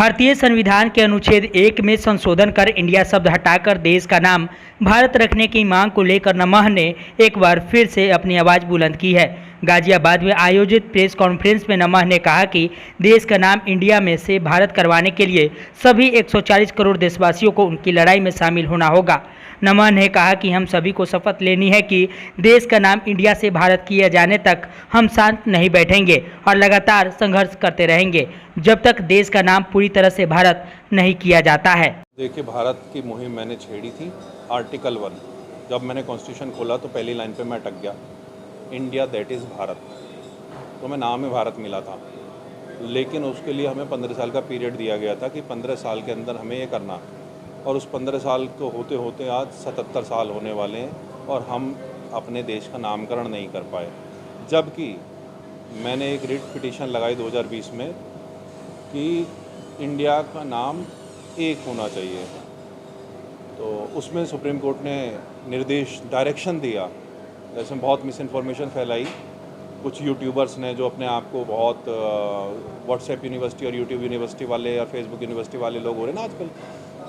भारतीय संविधान के अनुच्छेद 1 में संशोधन कर इंडिया शब्द हटाकर देश का नाम भारत रखने की मांग को लेकर नमः ने एक बार फिर से अपनी आवाज़ बुलंद की है। गाजियाबाद में आयोजित प्रेस कॉन्फ्रेंस में नमः ने कहा कि देश का नाम इंडिया में से भारत करवाने के लिए सभी 140 करोड़ देशवासियों को उनकी लड़ाई में शामिल होना होगा। नमः ने कहा कि हम सभी को शपथ लेनी है कि देश का नाम इंडिया से भारत किए जाने तक हम शांत नहीं बैठेंगे और लगातार संघर्ष करते रहेंगे जब तक देश का नाम पूरी तरह से भारत नहीं किया जाता है। देखिए, भारत की मुहिम मैंने छेड़ी थी आर्टिकल 1। जब मैंने कॉन्स्टिट्यूशन खोला तो पहली लाइन पे मैं अटक गया, इंडिया दैट इज़ भारत। तो मैं नाम में भारत मिला था, लेकिन उसके लिए हमें 15 साल का पीरियड दिया गया था कि 15 साल के अंदर हमें ये करना, और उस 15 साल को होते होते आज 77 साल होने वाले हैं और हम अपने देश का नामकरण नहीं कर पाए। जबकि मैंने एक रिट पिटीशन लगाई 2020 में कि इंडिया का नाम एक होना चाहिए। तो उसमें सुप्रीम कोर्ट ने निर्देश डायरेक्शन दिया। ऐसे बहुत मिस इन्फॉर्मेशन फैलाई कुछ यूट्यूबर्स ने, जो अपने आप को बहुत व्हाट्सएप यूनिवर्सिटी और यूट्यूब यूनिवर्सिटी वाले या फेसबुक यूनिवर्सिटी वाले लोग हो रहे हैं ना आजकल।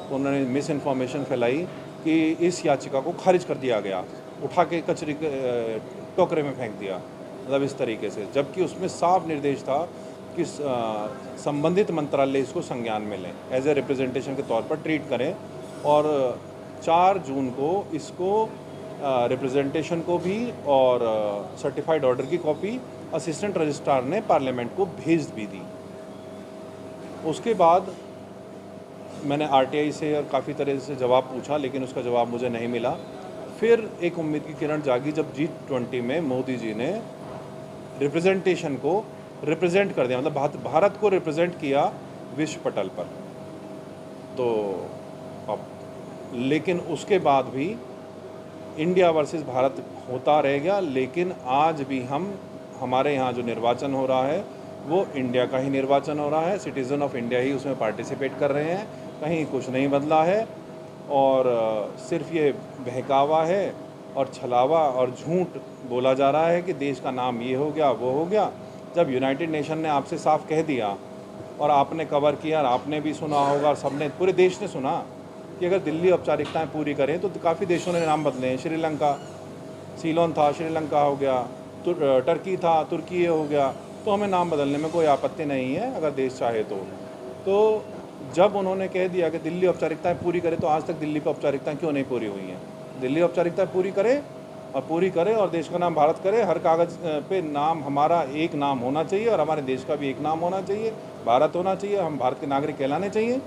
तो उन्होंने मिस इन्फॉर्मेशन फैलाई कि इस याचिका को खारिज कर दिया गया, उठा के कचरे के टोकरे में फेंक दिया, मतलब इस तरीके से। जबकि उसमें साफ निर्देश था कि संबंधित मंत्रालय इसको संज्ञान में लें, एज ए रिप्रेजेंटेशन के तौर पर ट्रीट करें, और 4 जून को इसको रिप्रेजेंटेशन को भी और सर्टिफाइड ऑर्डर की कॉपी असिस्टेंट रजिस्ट्रार ने पार्लियामेंट को भेज भी दी। उसके बाद मैंने आरटीआई से और काफ़ी तरह से जवाब पूछा, लेकिन उसका जवाब मुझे नहीं मिला। फिर एक उम्मीद की किरण जागी जब G20 में मोदी जी ने रिप्रेजेंटेशन को रिप्रेजेंट कर दिया, मतलब भारत को रिप्रेजेंट किया विश्व पटल पर। तो अब लेकिन उसके बाद भी इंडिया वर्सेस भारत होता रह गया। लेकिन आज भी हमारे यहाँ जो निर्वाचन हो रहा है वो इंडिया का ही निर्वाचन हो रहा है, सिटीज़न ऑफ इंडिया ही उसमें पार्टिसिपेट कर रहे हैं, कहीं कुछ नहीं बदला है। और सिर्फ ये बहकावा है और छलावा और झूठ बोला जा रहा है कि देश का नाम ये हो गया वो हो गया, जब यूनाइटेड नेशन ने आपसे साफ कह दिया और आपने कवर किया और आपने भी सुना होगा और सबने, पूरे देश ने सुना कि अगर दिल्ली औपचारिकताएं पूरी करें तो काफ़ी देशों ने नाम बदले हैं। श्रीलंका, सीलोन था, श्रीलंका हो गया, टर्की था, तुर्की हो गया। तो हमें नाम बदलने में कोई आपत्ति नहीं है अगर देश चाहे तो जब उन्होंने कह दिया कि दिल्ली औपचारिकताएं पूरी करे, तो आज तक दिल्ली पर औपचारिकताएं क्यों नहीं पूरी हुई हैं? दिल्ली औपचारिकताएं पूरी करे और देश का नाम भारत करे। हर कागज़ पे नाम हमारा एक नाम होना चाहिए और हमारे देश का भी एक नाम होना चाहिए, भारत होना चाहिए। हम भारत के नागरिक कहलाने चाहिए।